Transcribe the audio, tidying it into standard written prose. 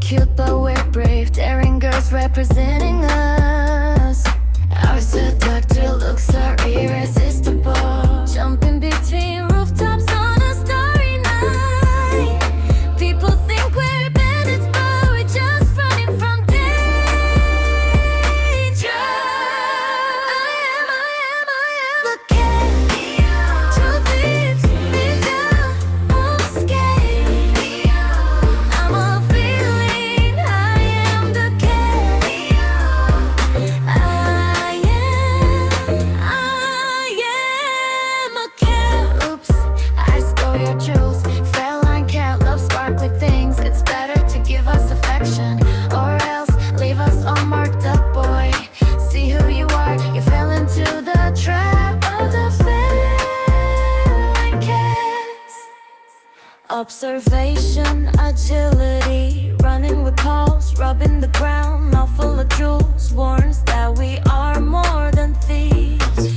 cute, but we're brave. Daring girls representing us. Our seductive looks are irresistible. Jumping between rooftops on a starry night. People think we're bandits, but we're just running from danger. I am the cat. Two thieves, me down, won't escape. I'm a feeling, I am the cat. I am a cat. Oops, I stole your jewels. Feline cat loves sparkly things. It's better to give us affection, or else leave us all marked up, boy. See who you are, you fell into the trap of the feline cats. Observation, agility, running with paws, rubbing the ground, mouth full of jewels, warns that we are more than thieves.